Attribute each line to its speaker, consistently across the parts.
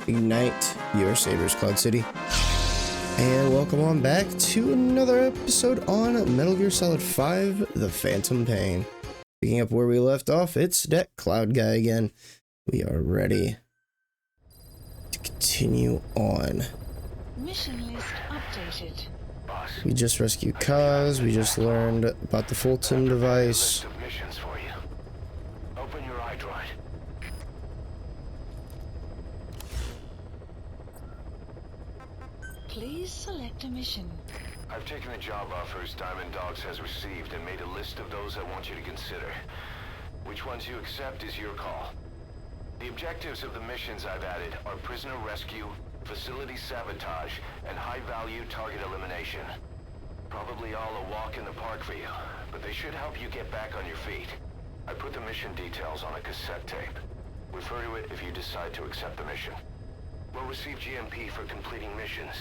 Speaker 1: Ignite your Sabers, Cloud City. And welcome on back to another episode on Metal Gear Solid 5, The Phantom Pain. Picking up where we left off, it's that Cloud guy again. We are ready to continue on.
Speaker 2: Mission list updated.
Speaker 1: We just rescued Kaz, we just learned about the Fulton device.
Speaker 3: Open your iDroid.
Speaker 2: Please select a mission.
Speaker 3: I've taken the job offers Diamond Dogs has received and made a list of those I want you to consider. Which ones you accept is your call. The objectives of the missions I've added are prisoner rescue, facility sabotage, and high-value target elimination. Probably all a walk in the park for you, but they should help you get back on your feet. I put the mission details on a cassette tape. Refer to it if you decide to accept the mission. We'll receive GMP for completing missions,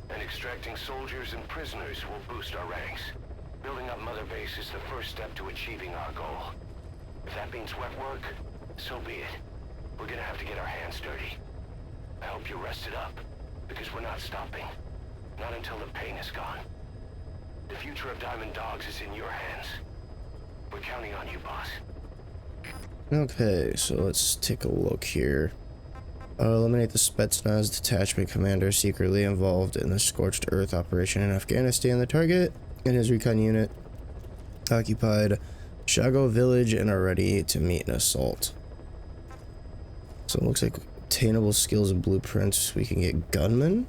Speaker 3: and extracting soldiers and prisoners will boost our ranks. Building up Mother Base is the first step to achieving our goal. If that means wet work, so be it. We're gonna have to get our hands dirty. I hope you're rested up, because we're not stopping. Not until the pain is gone. The future of Diamond Dogs is in your hands. We're counting on you, boss.
Speaker 1: Okay, so let's take a look here. Eliminate the Spetsnaz detachment commander secretly involved in the Scorched Earth operation in Afghanistan. The target and his recon unit occupied Shago village and are ready to meet an assault. So it looks like attainable skills and blueprints. We can get gunman.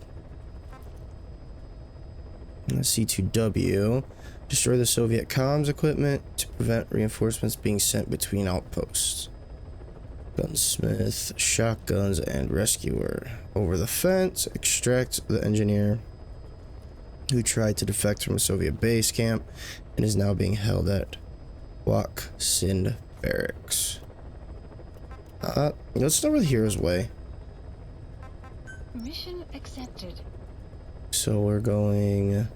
Speaker 1: And C2W. Destroy the Soviet comms equipment to prevent reinforcements being sent between outposts. Gunsmith, shotguns, and rescuer. Over the fence, extract the engineer who tried to defect from a Soviet base camp and is now being held at Wak Sind Barracks. Let's start with Hero's Way.
Speaker 2: Mission accepted.
Speaker 1: So we're going...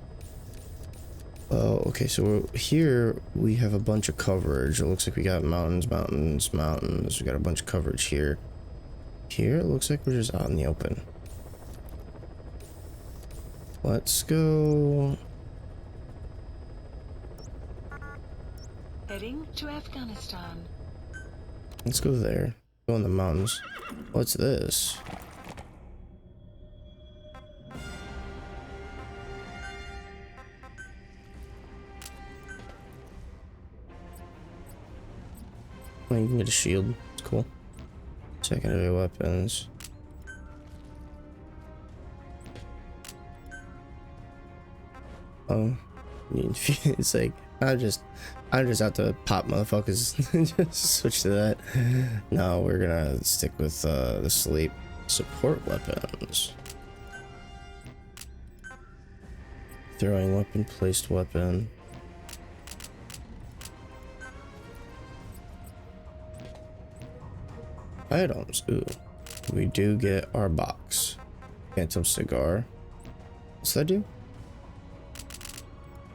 Speaker 1: Oh, okay, so here we have a bunch of coverage. It looks like we got mountains, mountains, mountains. We got a bunch of coverage here. Here, it looks like we're just out in the open. Let's go...
Speaker 2: Heading to Afghanistan.
Speaker 1: Let's go there. Go in the mountains. What's this? Oh, you can get a shield. It's cool. Secondary weapons. Oh, it's like I'm just out to pop motherfuckers. Just switch to that. No, we're gonna stick with the sleep support weapons. Throwing weapon, placed weapon. Items. Ooh, we do get our box. Phantom cigar. What's that do?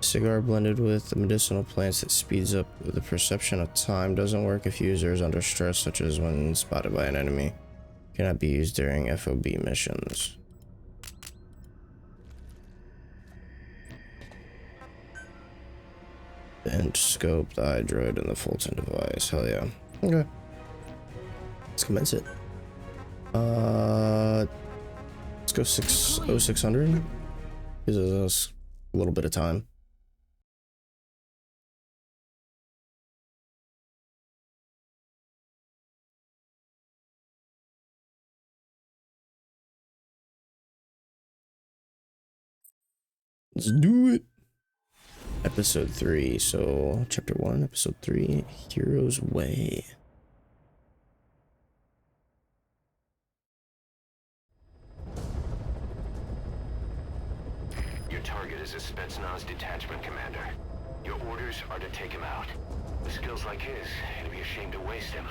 Speaker 1: Cigar blended with the medicinal plants that speeds up the perception of time. Doesn't work if user is under stress, such as when spotted by an enemy. Cannot be used during FOB missions. And scope, the iDroid, and the Fulton device. Hell yeah. Okay. Let's commence it. Let's go 600. Gives us a little bit of time. Let's do it. Episode 3. So, chapter 1, episode 3, Hero's Way.
Speaker 3: Your target is a Spetsnaz detachment commander. Your orders are to take him out. With skills like his, it'd be a shame to waste him.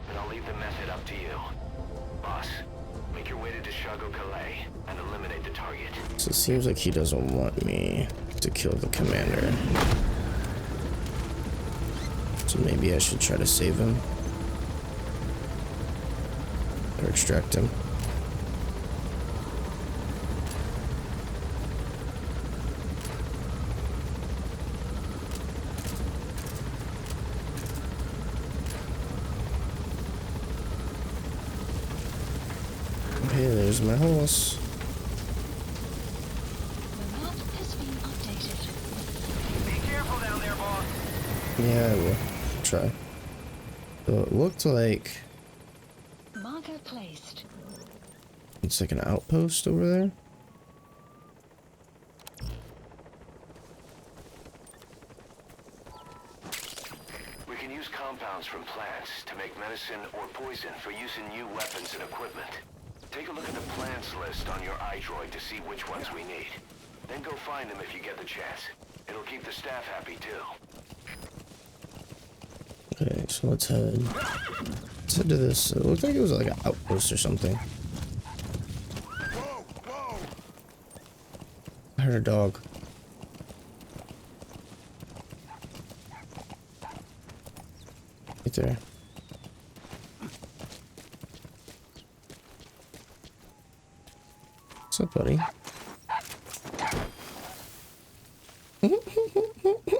Speaker 3: But I'll leave the method up to you. Boss, make your way to Deshago Calais and eliminate the target.
Speaker 1: So it seems like he doesn't want me to kill the commander. So maybe I should try to save him. Or extract him. Hey, there's my horse.
Speaker 2: The map has been updated.
Speaker 4: Be careful down there, boss.
Speaker 1: Yeah, I will. Try. So it looked like
Speaker 2: Marker placed.
Speaker 1: it's like an outpost over there.
Speaker 3: We can use compounds from plants to make medicine or poison for use in new weapons and equipment. Take a look at the plants list on your iDroid to see which ones we need. Then go find them if you get the chance. It'll keep the staff happy too.
Speaker 1: Okay, so let's head to this. It looked like it was like an outpost or something. I heard a dog. Right there. What's up, buddy?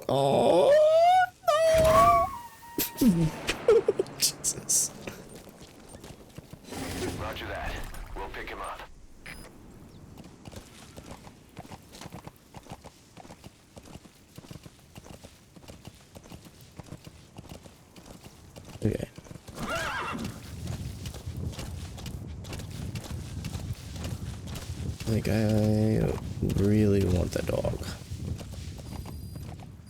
Speaker 1: Oh no! Jesus.
Speaker 3: Roger that. We'll pick him up.
Speaker 1: Okay. Like, I really want that dog.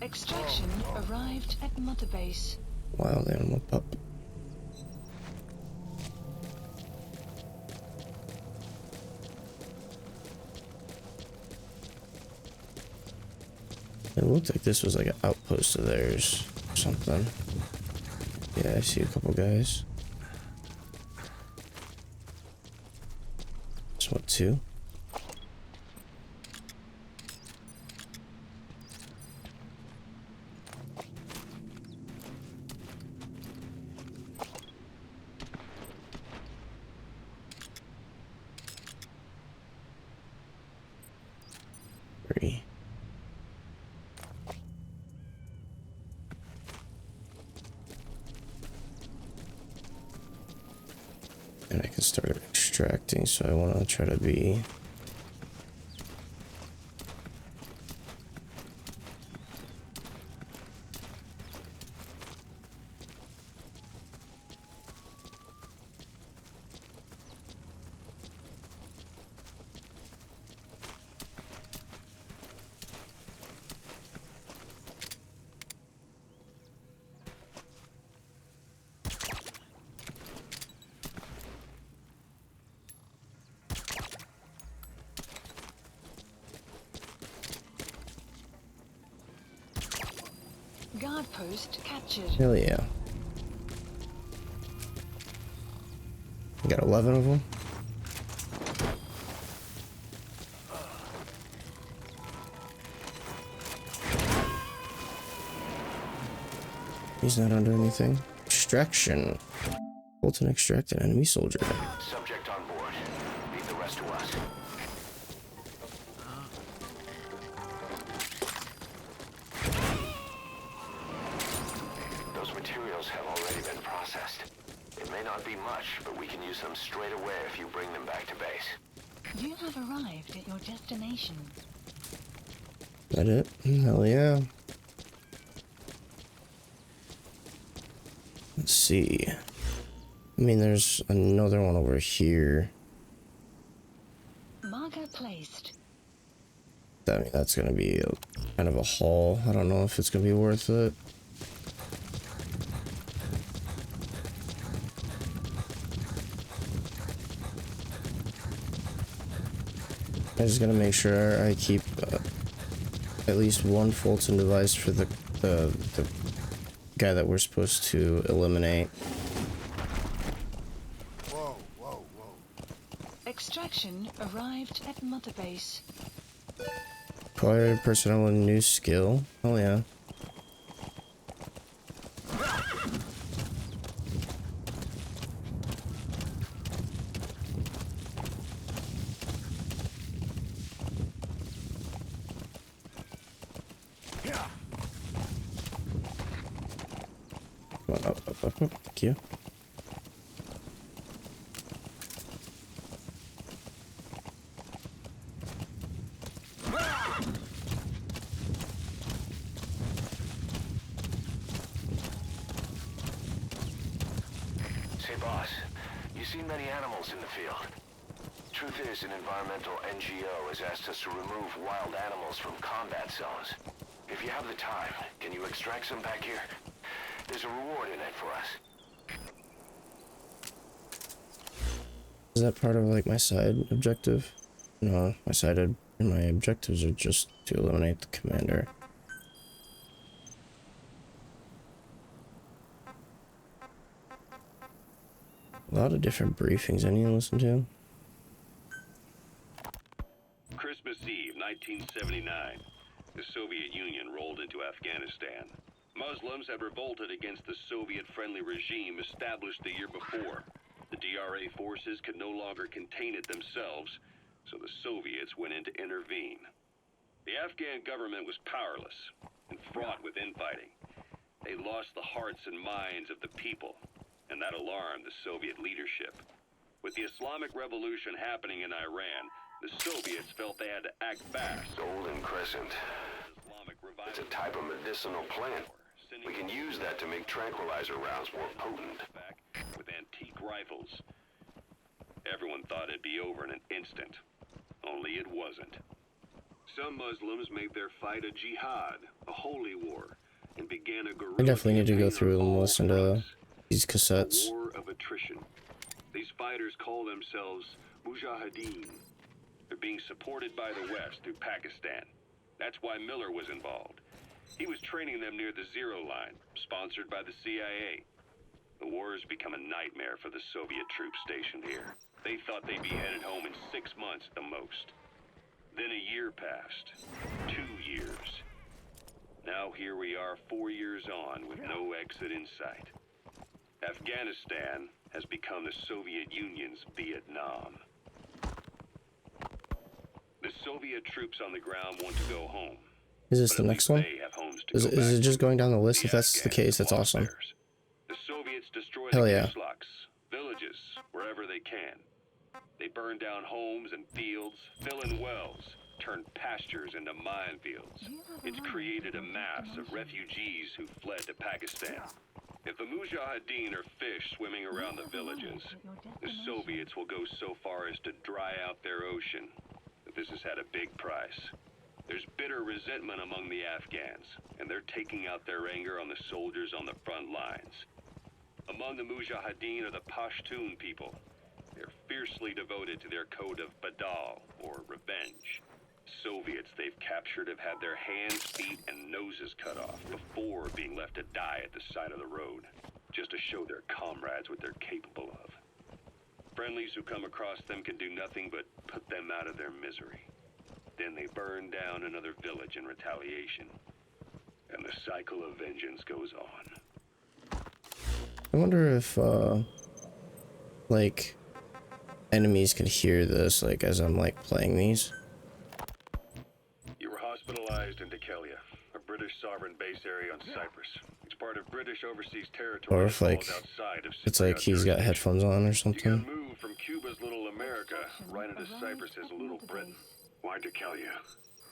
Speaker 2: Extraction arrived at Mother Base.
Speaker 1: Wild animal pup. It looked like this was like an outpost of theirs or something. Yeah, I see a couple guys. This one too. Three. And I can start extracting, so I want to try to be
Speaker 2: Guard post captured.
Speaker 1: hell yeah. I got 11 of them. He's not under anything. Extraction. Hold and extract an enemy soldier.
Speaker 3: Subject on board. Leave the rest to us. Those materials have already been processed. It may not be much, but we can use them straight away if you bring them back to base.
Speaker 2: You have arrived at your destination.
Speaker 1: That it? Hell yeah. Let's see. I mean, there's another one over here.
Speaker 2: Marker placed.
Speaker 1: I mean, that's gonna be kind of a haul. I don't know if it's gonna be worth it. I just gotta make sure I keep at least one Fulton device for the guy that we're supposed to eliminate.
Speaker 2: Extraction arrived at Mother Base.
Speaker 1: Acquired personnel with new skill. Oh yeah. Come on, up. Thank you.
Speaker 3: Boss, you see many animals in the field. Truth is, an environmental NGO has asked us to remove wild animals from combat zones. If you have the time, can you extract some back here? There's a reward in it for us.
Speaker 1: Is that part of like my side objective? No, my objectives are just to eliminate the commander. A lot of different briefings I need to listen to.
Speaker 5: Christmas Eve, 1979. The Soviet Union rolled into Afghanistan. Muslims had revolted against the Soviet-friendly regime established the year before. The DRA forces could no longer contain it themselves, so the Soviets went in to intervene. The Afghan government was powerless and fraught with infighting. They lost the hearts and minds of the people, and that alarmed the Soviet leadership. With the Islamic Revolution happening in Iran, the Soviets felt they had to act fast.
Speaker 3: Golden Crescent. It's a type of medicinal plant. We can use that to make tranquilizer rounds more potent.
Speaker 5: With antique rifles. Everyone thought it'd be over in an instant. Only it wasn't. Some Muslims made their fight a jihad, a holy war, and began a guerrilla
Speaker 1: I definitely need to go
Speaker 5: campaign
Speaker 1: through
Speaker 5: on
Speaker 1: and
Speaker 5: all
Speaker 1: listen to
Speaker 5: fronts.
Speaker 1: these cassettes.
Speaker 5: A war of attrition. These fighters call themselves Mujahideen. They're being supported by the West through Pakistan. That's why Miller was involved. He was training them near the Zero Line, sponsored by the CIA. The war has become a nightmare for the Soviet troops stationed here. They thought they'd be headed home in 6 months at the most. Then a year passed. 2 years. Now here we are 4 years on with no exit in sight. Afghanistan has become the Soviet Union's Vietnam. The Soviet troops on the ground want to go home.
Speaker 1: Is this the next one? Is it just going down the list? If that's the case, that's awesome.
Speaker 5: The Soviets destroy
Speaker 1: Hell
Speaker 5: the
Speaker 1: yeah.
Speaker 5: Guslaks, villages, wherever they can. They burn down homes and fields, fill in wells, turn pastures into minefields. It's created a mass of refugees who fled to Pakistan. If the Mujahideen are fish swimming around the villages, the Soviets will go so far as to dry out their ocean. But this has had a big price. There's bitter resentment among the Afghans, and they're taking out their anger on the soldiers on the front lines. Among the Mujahideen are the Pashtun people. They're fiercely devoted to their code of Badal, or revenge. Soviets they've captured have had their hands, feet, and noses cut off before being left to die at the side of the road, just to show their comrades what they're capable of. Friendlies who come across them can do nothing but put them out of their misery. Then they burn down another village in retaliation. And the cycle of vengeance goes on.
Speaker 1: I wonder if, like, enemies could hear this, like, as I'm, like, playing these.
Speaker 5: You were hospitalized in Dikelia, a British sovereign base area on Cyprus. It's part of British overseas territory.
Speaker 1: Or if, like,
Speaker 5: outside of
Speaker 1: it's like he's got headphones on or
Speaker 5: You
Speaker 1: something.
Speaker 5: got moved from Cuba's Little America right into Cyprus as Little Britain. Why Dikelia?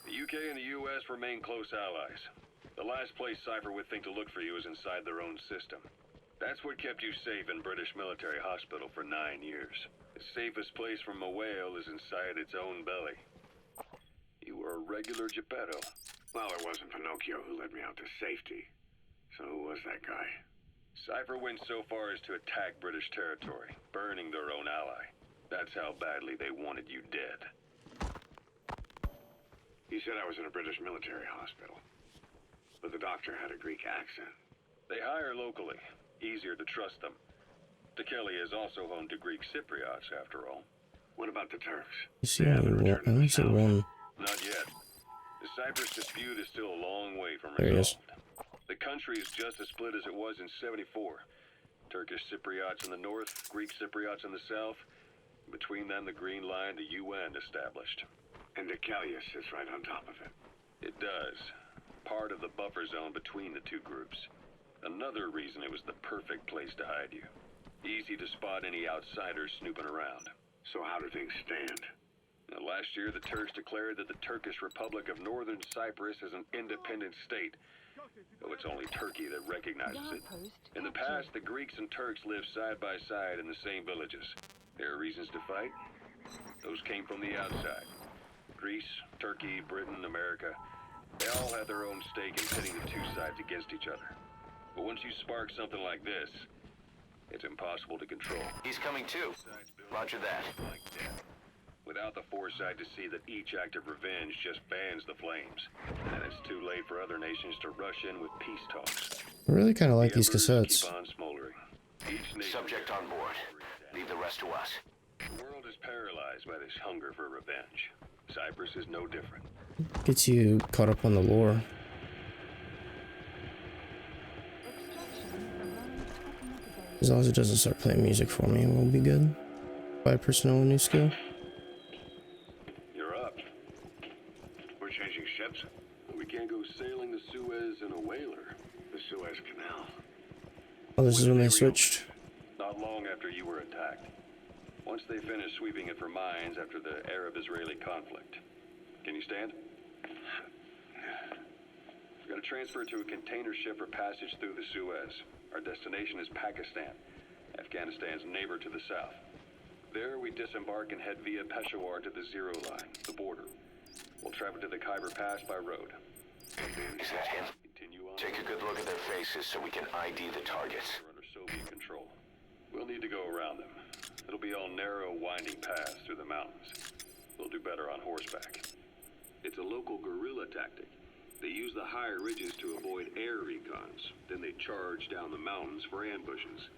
Speaker 5: The UK and the US remain close allies. The last place Cypher would think to look for you is inside their own system. That's what kept you safe in British military hospital for 9 years. The safest place from a whale is inside its own belly. You were a regular Geppetto.
Speaker 6: Well, it wasn't Pinocchio who led me out to safety. So who was that guy?
Speaker 5: Cypher went so far as to attack British territory, burning their own ally. That's how badly they wanted you dead.
Speaker 6: He said I was in a British military hospital. But the doctor had a Greek accent.
Speaker 5: They hire locally. Easier to trust them. Dikelia is also home to Greek Cypriots, after all.
Speaker 6: What about the Turks?
Speaker 1: You see, I only see one.
Speaker 5: Not yet. The Cyprus dispute is still a long way from
Speaker 1: There he is.
Speaker 5: resolved. The country is just as split as it was in '74. Turkish Cypriots in the north, Greek Cypriots in the south. Between them, the Green Line, the UN established.
Speaker 6: And Dikelia sits right on top of it.
Speaker 5: It does. Part of the buffer zone between the two groups. Another reason it was the perfect place to hide you. Easy to spot any outsiders snooping around.
Speaker 6: So how do things stand?
Speaker 5: Now, last year, the Turks declared that the Turkish Republic of Northern Cyprus is an independent state, though it's only Turkey that recognizes it.
Speaker 2: Yardpost
Speaker 5: In the
Speaker 2: captured.
Speaker 5: past, the Greeks and Turks lived side by side in the same villages. There are reasons to fight. Those came from the outside. Greece, Turkey, Britain, America, they all had their own stake in pitting the two sides against each other. But once you spark something like this, it's impossible to control.
Speaker 3: He's coming too. Roger that.
Speaker 5: Like death. Without the foresight to see that each act of revenge just fans the flames. And it's too late for other nations to rush in with peace talks.
Speaker 1: I really kind of like
Speaker 5: The
Speaker 1: these
Speaker 5: embers
Speaker 1: cassettes.
Speaker 5: keep on smoldering. Each nation
Speaker 3: Subject on board. Leave the rest to us.
Speaker 5: The world is paralyzed by this hunger for revenge. Cyprus is no different.
Speaker 1: Gets you caught up on the lore. As long as it doesn't start playing music for me, we'll be good. Buy personnel a new skill.
Speaker 5: You're up.
Speaker 6: We're changing ships.
Speaker 5: We can't go sailing the Suez in a whaler.
Speaker 6: The Suez Canal.
Speaker 1: Oh, this is when they switched.
Speaker 5: Not long after you were attacked. Once they finished sweeping it for mines after the Arab-Israeli conflict. Can you stand? We've got to transfer to a container ship for passage through the Suez. Our destination is Pakistan, Afghanistan's neighbor to the south. There we disembark and head via Peshawar to the Zero Line, the border. We'll travel to the Khyber Pass by road.
Speaker 3: Is that him?
Speaker 5: Continue on.
Speaker 3: Take a good look at their faces so we can ID the targets.
Speaker 5: We're under Soviet control. We'll need to go around them. It'll be all narrow, winding paths through the mountains. We'll do better on horseback. It's a local guerrilla tactic. They use the higher ridges to avoid air recons. Then they charge down the mountains for ambushes.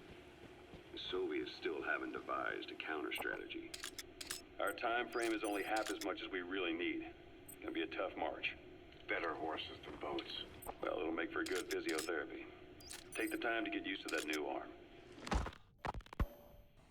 Speaker 5: The Soviets still haven't devised a counter strategy. Our time frame is only half as much as we really need. It's gonna be a tough march.
Speaker 6: Better horses than boats.
Speaker 5: Well, it'll make for good physiotherapy. Take the time to get used to that new arm.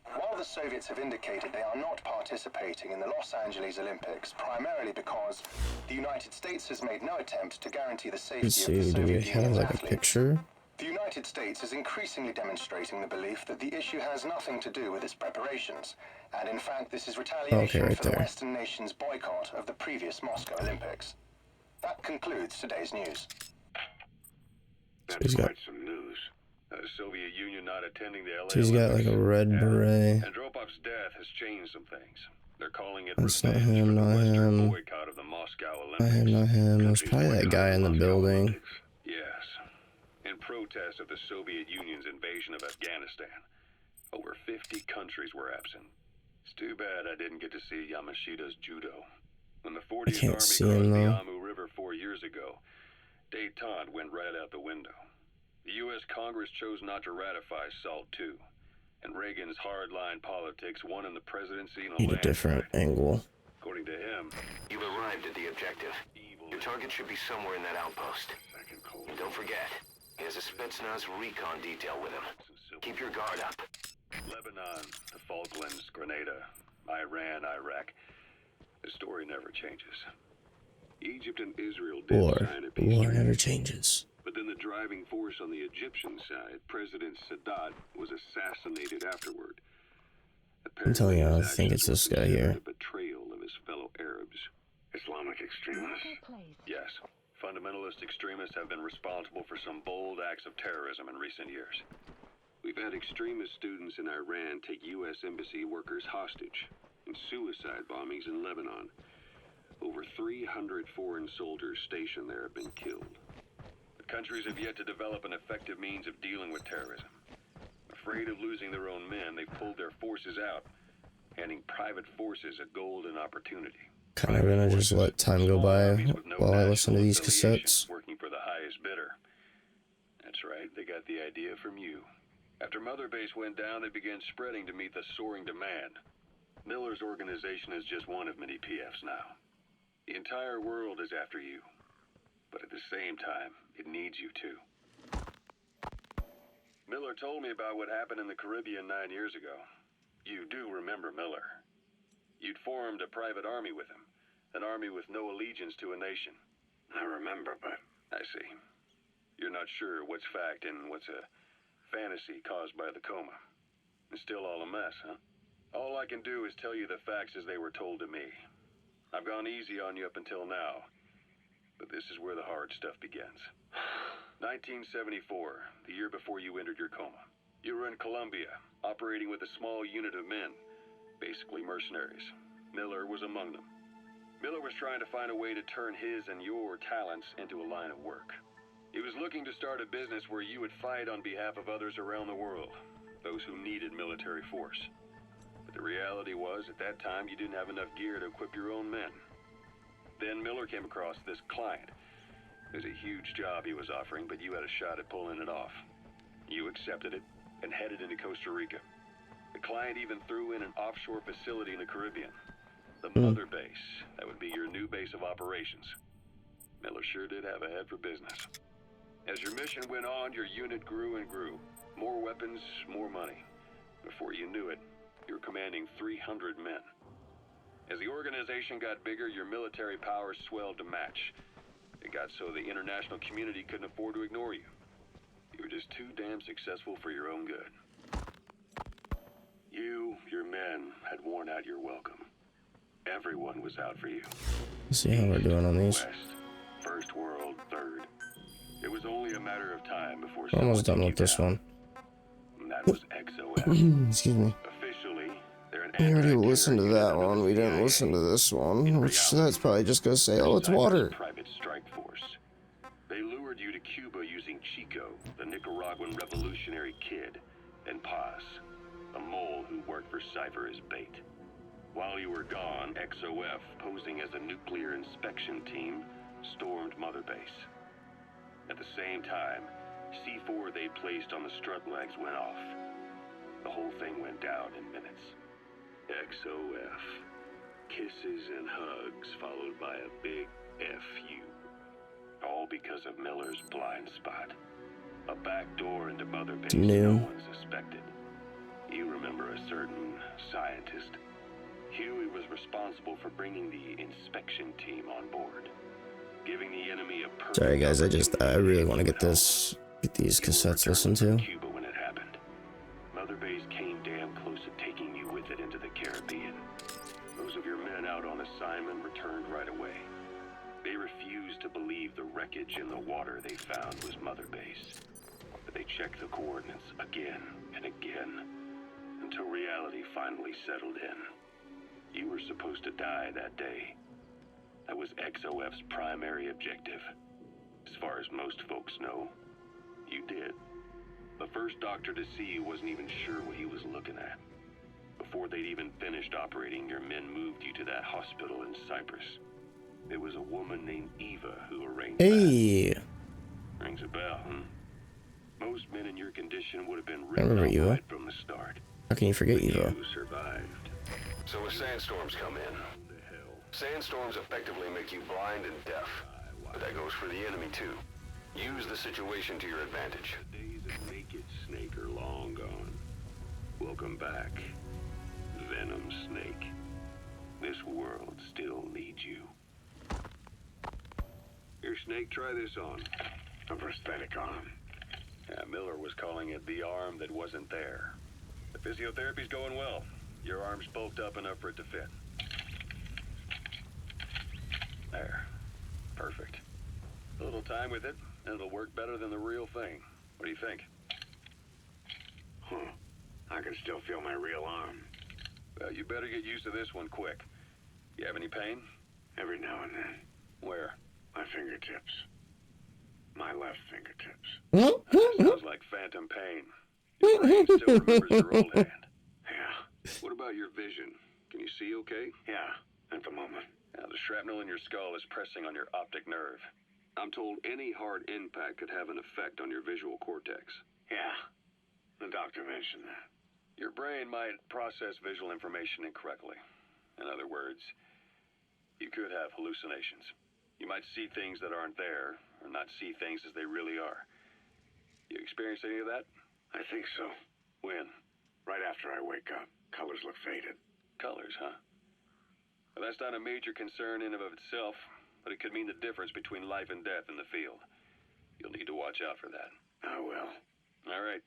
Speaker 7: While the Soviets have indicated they are not participating in the Los Angeles Olympics, primarily because the United States has made no attempt to guarantee the safety
Speaker 1: Let's
Speaker 7: of the
Speaker 1: see, do we
Speaker 7: Soviet
Speaker 1: have
Speaker 7: Union's
Speaker 1: like a
Speaker 7: athletes.
Speaker 1: picture?
Speaker 7: The United States is increasingly demonstrating the belief that the issue has nothing to do with its preparations, and in fact this is retaliation
Speaker 1: right
Speaker 7: for the
Speaker 1: there.
Speaker 7: Western nations' boycott of the previous Moscow Olympics. That concludes today's news.
Speaker 6: That's
Speaker 1: he's got-
Speaker 6: quite some news.
Speaker 5: The Soviet Union not attending the LA
Speaker 1: So he's got like a red beret.
Speaker 5: Andropov's death has changed some things. They're calling it
Speaker 1: That's not
Speaker 5: revenge
Speaker 1: him,
Speaker 5: for the
Speaker 1: not
Speaker 5: Western
Speaker 1: him.
Speaker 5: boycott of the Moscow
Speaker 1: Not
Speaker 5: Olympics.
Speaker 1: him, not him. It was
Speaker 6: Countries
Speaker 1: probably that guy in the
Speaker 6: boycotting
Speaker 1: building.
Speaker 6: Olympics.
Speaker 5: Yes. In protest of the Soviet Union's invasion of Afghanistan. Over 50 countries were absent. It's too bad I didn't get to see Yamashita's judo. When the 40th
Speaker 1: can't
Speaker 5: Army
Speaker 1: see
Speaker 5: crossed
Speaker 1: him,
Speaker 5: the
Speaker 1: though.
Speaker 5: Amu River 4 years ago, détente went right out the window. The U.S. Congress chose not to ratify SALT II, and Reagan's hardline politics won in the presidency in a
Speaker 1: Need a different
Speaker 5: landslide.
Speaker 1: angle.
Speaker 5: According to him,
Speaker 3: You've arrived at the objective. Your target should be somewhere in that outpost.
Speaker 6: Second cold.
Speaker 3: And don't forget, he has a Spetsnaz recon detail with him. Keep your guard up.
Speaker 5: Lebanon, the Falklands, Grenada, Iran, Iraq. The story never changes. Egypt and Israel did
Speaker 1: War.
Speaker 5: sign a peace
Speaker 1: War
Speaker 5: treaty,
Speaker 1: never changes.
Speaker 5: but then the driving force on the Egyptian side, President Sadat, was assassinated afterward.
Speaker 1: I'm telling you, I
Speaker 5: Apparently, his
Speaker 1: think it's
Speaker 5: actions
Speaker 1: this
Speaker 5: were
Speaker 1: guy here.
Speaker 5: considered a betrayal of his fellow Arabs.
Speaker 6: Islamic extremists.
Speaker 2: Marker placed.
Speaker 5: Yes, fundamentalist extremists have been responsible for some bold acts of terrorism in recent years. We've had extremist students in Iran take U.S. embassy workers hostage, and suicide bombings in Lebanon. Over 300 foreign soldiers stationed there have been killed. The countries have yet to develop an effective means of dealing with terrorism. Afraid of losing their own men, they've pulled their forces out, handing private forces a golden opportunity.
Speaker 1: Kind of gonna just let time go by while I listen to these cassettes.
Speaker 5: Working for the highest bidder. That's right, they got the idea from you. After Mother Base went down, they began spreading to meet the soaring demand. Miller's organization is just one of many PFs now. The entire world is after you. But at the same time, it needs you too. Miller told me about what happened in the Caribbean 9 years ago. You do remember Miller. You'd formed a private army with him. An army with no allegiance to a nation.
Speaker 6: I remember, but
Speaker 5: I see. You're not sure what's fact and what's a fantasy caused by the coma. It's still all a mess, huh? All I can do is tell you the facts as they were told to me. I've gone easy on you up until now, but this is where the hard stuff begins. 1974, the year before you entered your coma. You were in Colombia, operating with a small unit of men, basically mercenaries. Miller was among them. Miller was trying to find a way to turn his and your talents into a line of work. He was looking to start a business where you would fight on behalf of others around the world, those who needed military force. But the reality was, at that time, you didn't have enough gear to equip your own men. Then Miller came across this client. It was a huge job he was offering, but you had a shot at pulling it off. You accepted it and headed into Costa Rica. The client even threw in an offshore facility in the Caribbean. The mother base. That would be your new base of operations. Miller sure did have a head for business. As your mission went on, your unit grew and grew. More weapons, more money. Before you knew it, you were commanding 300 men. As the organization got bigger, your military powers swelled to match. It got so the international community couldn't afford to ignore you. You were just too damn successful for your own good. You, your men, had worn out your welcome. Everyone was out for you.
Speaker 1: Let's see how we're doing on these.
Speaker 5: West, First World, Third. It was only a matter of time before
Speaker 1: We're almost done with this one.
Speaker 5: And that was XOF.
Speaker 1: Excuse me.
Speaker 5: Officially, they're an
Speaker 1: We already
Speaker 5: anti-terror
Speaker 1: listened to
Speaker 5: unit
Speaker 1: that
Speaker 5: under the
Speaker 1: one. We didn't
Speaker 5: CIA.
Speaker 1: listen to this one,
Speaker 5: In
Speaker 1: which
Speaker 5: reality,
Speaker 1: that's probably just gonna say, oh, it's
Speaker 5: Cyprus'
Speaker 1: water.
Speaker 5: Private strike force. They lured you to Cuba using Chico, the Nicaraguan revolutionary kid, and Paz, a mole who worked for Cypher as bait. While you were gone, XOF, posing as a nuclear inspection team, stormed Mother Base. At the same time, C4 they placed on the strut legs went off. The whole thing went down in minutes. XOF. Kisses and hugs followed by a big FU. All because of Miller's blind spot. A back door into Mother Base
Speaker 1: New.
Speaker 5: no one suspected. You remember a certain scientist. Huey was responsible for bringing the inspection team on board, giving the enemy a perfect
Speaker 1: Sorry guys, I really want to get
Speaker 5: opportunity
Speaker 1: these
Speaker 5: You were
Speaker 1: cassettes
Speaker 5: returning
Speaker 1: listened
Speaker 5: from
Speaker 1: to.
Speaker 5: Cuba when it happened. Mother Base came damn close to taking you with it into the Caribbean. Those of your men out on assignment returned right away. They refused to believe the wreckage in the water they found was Mother Base. But they checked the coordinates again and again, until reality finally settled in. You were supposed to die that day. That was XOF's primary objective. As far as most folks know, you did. The first doctor to see you wasn't even sure what he was looking at. Before they'd even finished operating, your men moved you to that hospital in Cyprus. It was a woman named Eva who arranged
Speaker 1: Hey,
Speaker 5: that. Rings a bell, Most men in your condition would have been
Speaker 1: I remember
Speaker 5: written
Speaker 1: Eva.
Speaker 5: right from the start.
Speaker 1: How can you forget
Speaker 5: But
Speaker 1: Eva?
Speaker 5: you survived.
Speaker 3: So when sandstorms come in, sandstorms effectively make you blind and deaf. But that goes for the enemy too. Use the situation to your advantage.
Speaker 5: The days of Naked Snake are long gone. Welcome back, Venom Snake. This world still needs you. Here, Snake, try this on.
Speaker 6: A prosthetic arm.
Speaker 5: Yeah, Miller was calling it the arm that wasn't there. The physiotherapy's going well. Your arm's bulked up enough for it to fit. There. Perfect. A little time with it, and it'll work better than the real thing. What do you think?
Speaker 6: I can still feel my real arm.
Speaker 5: Well, you better get used to this one quick. You have any pain?
Speaker 6: Every now and then.
Speaker 5: Where?
Speaker 6: My fingertips. My left fingertips.
Speaker 5: That sounds like phantom pain. Your brain still remembers your old hand.
Speaker 6: Yeah.
Speaker 5: What about your vision? Can you see okay?
Speaker 6: Yeah. At the moment.
Speaker 5: Now, the shrapnel in your skull is pressing on your optic nerve. I'm told any hard impact could have an effect on your visual cortex.
Speaker 6: Yeah. The doctor mentioned that.
Speaker 5: Your brain might process visual information incorrectly. In other words, you could have hallucinations. You might see things that aren't there, or not see things as they really are. You experience any of that?
Speaker 6: I think so.
Speaker 5: When?
Speaker 6: Right after I wake up. Colors look faded.
Speaker 5: Colors, huh? Well, that's not a major concern in and of itself, but it could mean the difference between life and death in the field. You'll need to watch out for that.
Speaker 6: I will.
Speaker 5: All right.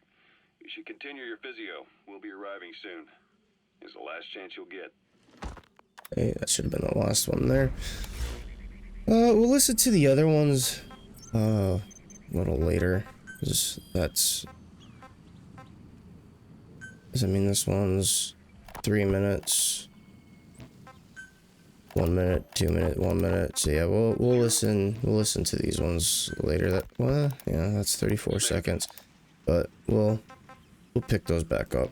Speaker 5: You should continue your physio. We'll be arriving soon. It's the last chance you'll get.
Speaker 1: Hey, that should have been the last one there. We'll listen to the other ones a little later. 'Cause that's... Does that mean this one's 3 minutes? 1 minute, 2 minute, 1 minute. So yeah, we'll listen to these ones later. That, well, yeah, that's 34 seconds. But we'll pick those back up.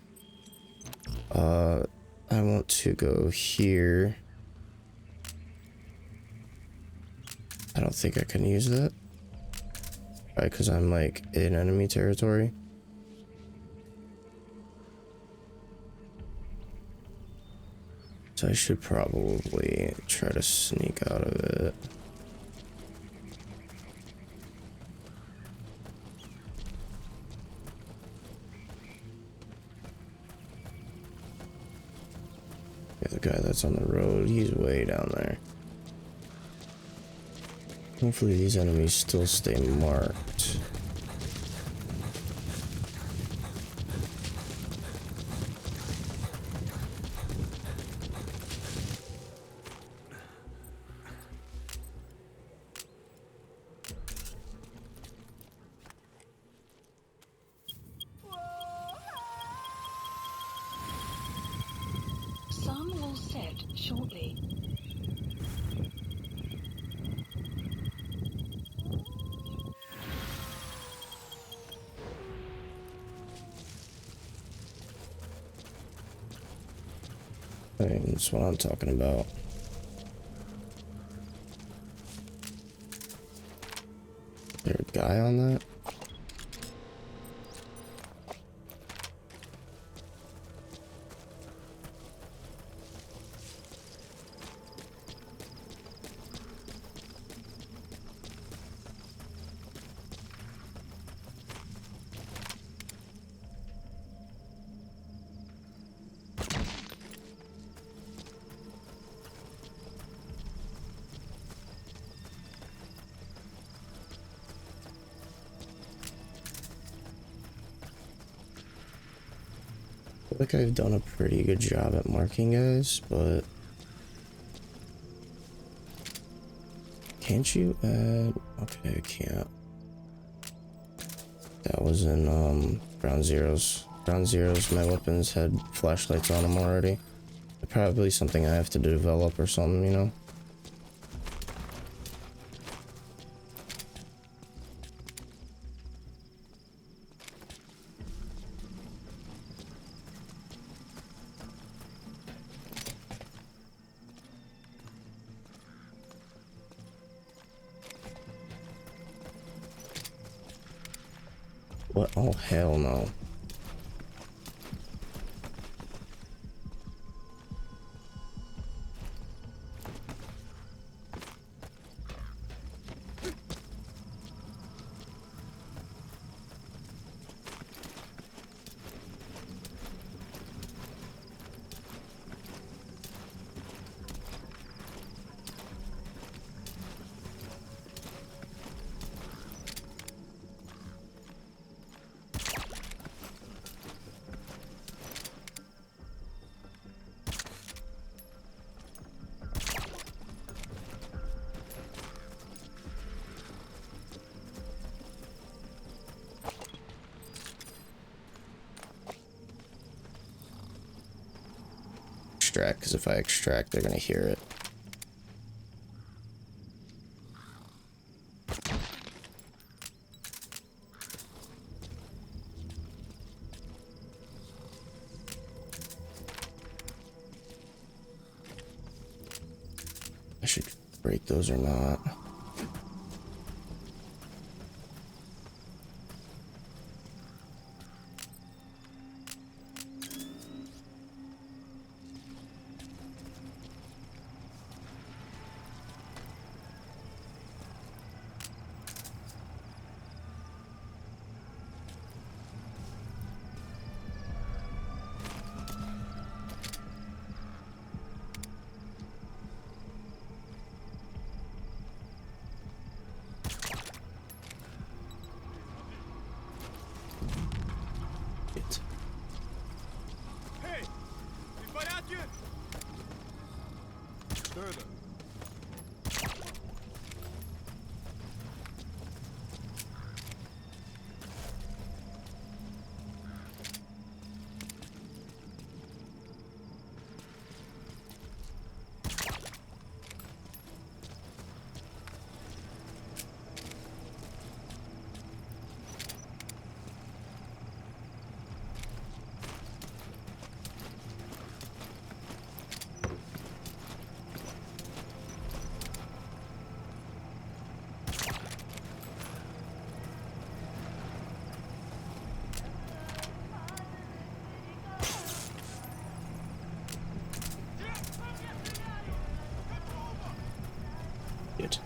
Speaker 1: I want to go here. I don't think I can use that. Right, because I'm like in enemy territory. So I should probably try to sneak out of it. Yeah, the guy that's on the road, he's way down there. Hopefully these enemies still stay marked.
Speaker 2: Sun will set shortly.
Speaker 1: That's what I'm talking about. Is there a guy on that? I feel like I've done a pretty good job at marking guys, but can't you add? Okay, I can't. That was in ground zeros. Ground zeros, my weapons had flashlights on them already. Probably something I have to develop or something, you know. What? Oh, hell no. Extract, because if I extract, they're gonna hear it. I should break those or not. Shit.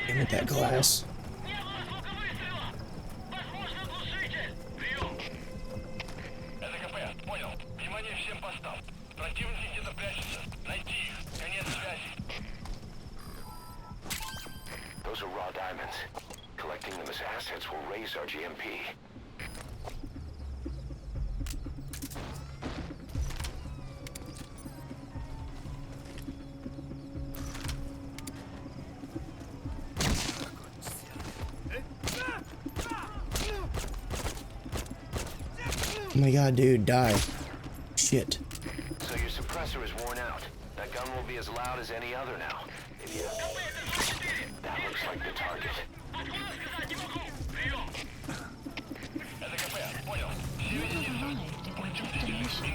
Speaker 1: Damn it, that glass.
Speaker 3: Those are raw diamonds. Collecting them as assets will raise our GMP.
Speaker 1: Oh my god, dude, die. Shit.
Speaker 3: So your suppressor is worn out. That gun will be as loud as any other now. If you... That looks like the target.
Speaker 2: You have arrived at your destination.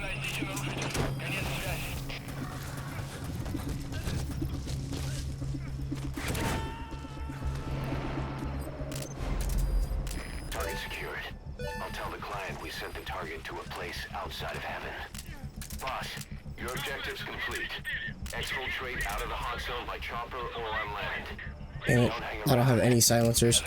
Speaker 3: Target secured. I'll tell the client we sent the target to a place outside of heaven. Boss, your objective's complete. Exfiltrate out of the hot zone by chopper or on land.
Speaker 1: Damn it. I don't have any silencers.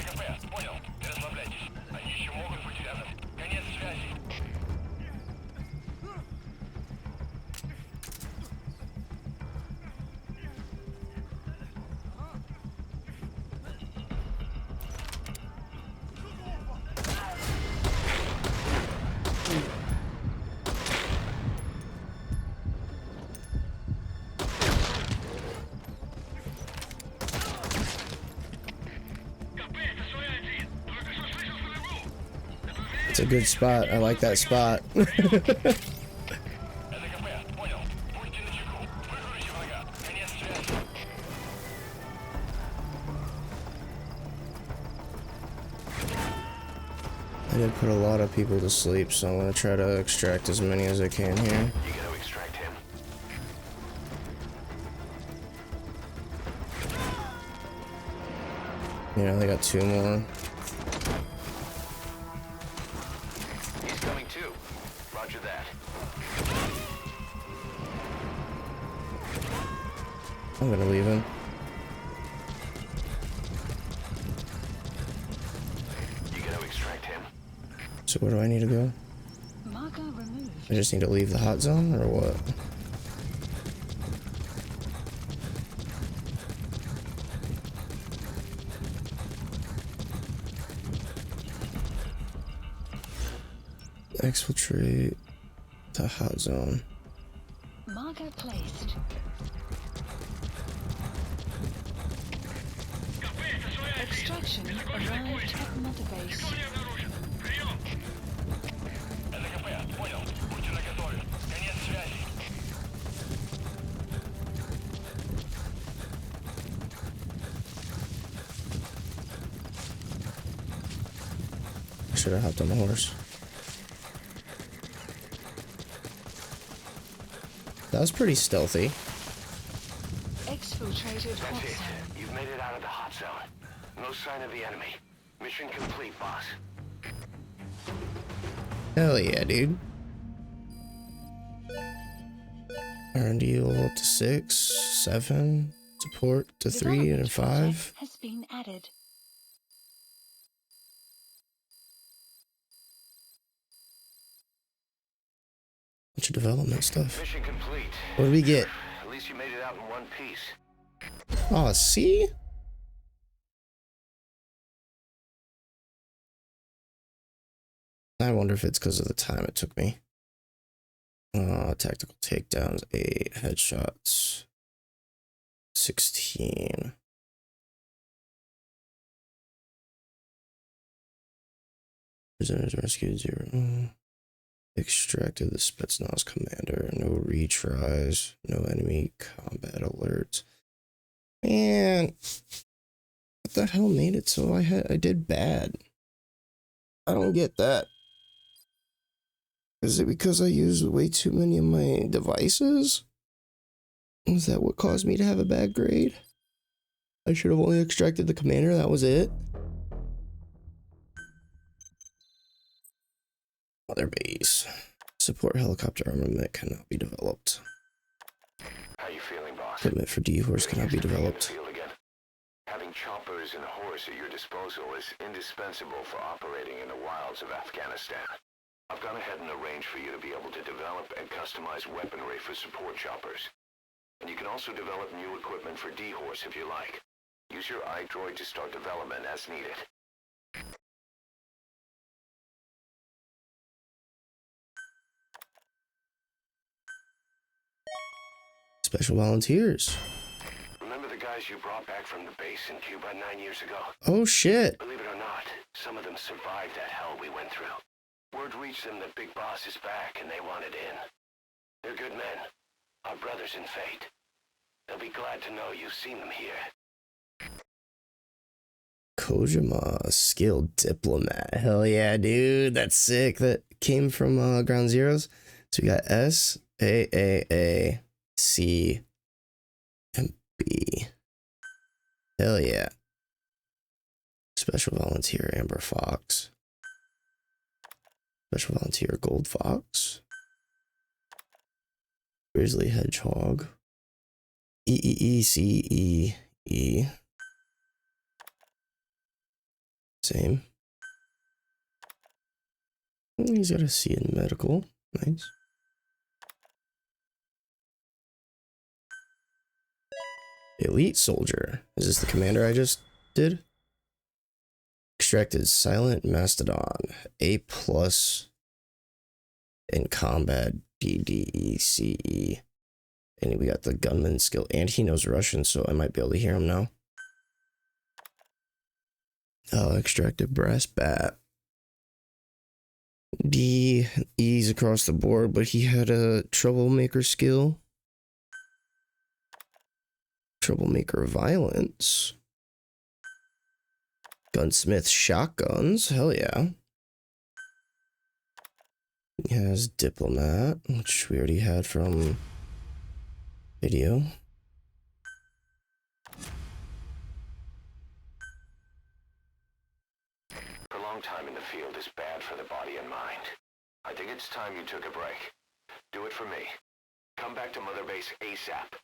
Speaker 1: It's a good spot. I like that spot. I did put a lot of people to sleep, so I'm gonna try to extract as many as I can here.
Speaker 3: You gotta extract him.
Speaker 1: Yeah, they got 2 more.
Speaker 3: He's coming too. Roger that.
Speaker 1: I'm gonna leave him.
Speaker 3: You gotta extract him.
Speaker 1: So where do I need to go?
Speaker 2: Marker removed.
Speaker 1: I just need to leave the hot zone, or what? Exfiltrate the hot zone.
Speaker 2: Marker placed. Extraction arrived at Mother Base.
Speaker 1: I should have hopped on the horse. That was pretty stealthy.
Speaker 2: Exfiltrated hot
Speaker 3: That's it.
Speaker 2: zone.
Speaker 3: You've made it out of the hot zone. No sign of the enemy. Mission complete, boss.
Speaker 1: Hell yeah, dude. R&D level up to 6, 7, support to 3 and
Speaker 2: Development
Speaker 1: 5.
Speaker 2: project has been added.
Speaker 1: Bunch of development stuff.
Speaker 3: Mission complete.
Speaker 1: What did we get?
Speaker 3: At least you made it out in one piece.
Speaker 1: Oh, see? I wonder if it's because of the time it took me. Tactical takedowns, 8. Headshots, 16. Prisoners rescued, 0. Extracted the Spetsnaz commander. No retries. No enemy combat alerts. Man, what the hell made it so I did bad? I don't get that. Is it because I used way too many of my devices? Is that what caused me to have a bad grade? I should have only extracted the commander, that was it? Mother base. Support helicopter armament cannot be developed.
Speaker 3: How you feeling, boss?
Speaker 1: Equipment for D-Horse cannot be
Speaker 3: Thanks for being in the
Speaker 1: developed.
Speaker 3: field again. Having choppers and a horse at your disposal is indispensable for operating in the wilds of Afghanistan. I've gone ahead and arranged for you to be able to develop and customize weaponry for support choppers. And you can also develop new equipment for D-Horse if you like. Use your iDroid to start development as needed.
Speaker 1: Special volunteers.
Speaker 3: Remember the guys you brought back from the base in Cuba 9 years ago?
Speaker 1: Oh shit.
Speaker 3: Believe it or not, some of them survived that hell we went through. Word reached them that Big Boss is back and they wanted in. They're good men, our brothers in fate. They'll be glad to know you've seen them here.
Speaker 1: Kojima, skilled diplomat. Hell yeah, dude. That's sick. That came from Ground Zeroes. So we got S, a.k.a. C, and B. Hell yeah. Special volunteer Amber Fox. Special volunteer Gold Fox. Grizzly Hedgehog. E. Same. He's got a C in medical. Nice. Elite soldier. Is this the commander I just did? Extracted silent mastodon. A+ in combat. DDECE. And we got the gunman skill. And he knows Russian, so I might be able to hear him now. Extracted brass bat. D, E's across the board, but he had a troublemaker skill. Troublemaker violence. Gunsmith shotguns. Hell yeah. He has diplomat, which we already had from video.
Speaker 3: Prolonged time in the field is bad for the body and mind. I think it's time you took a break. Do it for me. Come back to Mother Base ASAP.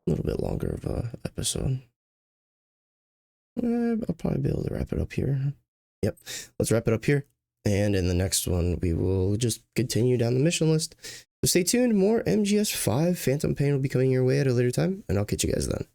Speaker 1: A little bit longer of a episode. I'll probably be able to wrap it up here. Yep, let's wrap it up here. And in the next one, we will just continue down the mission list. So stay tuned. More MGS5 Phantom Pain will be coming your way at a later time, and I'll catch you guys then.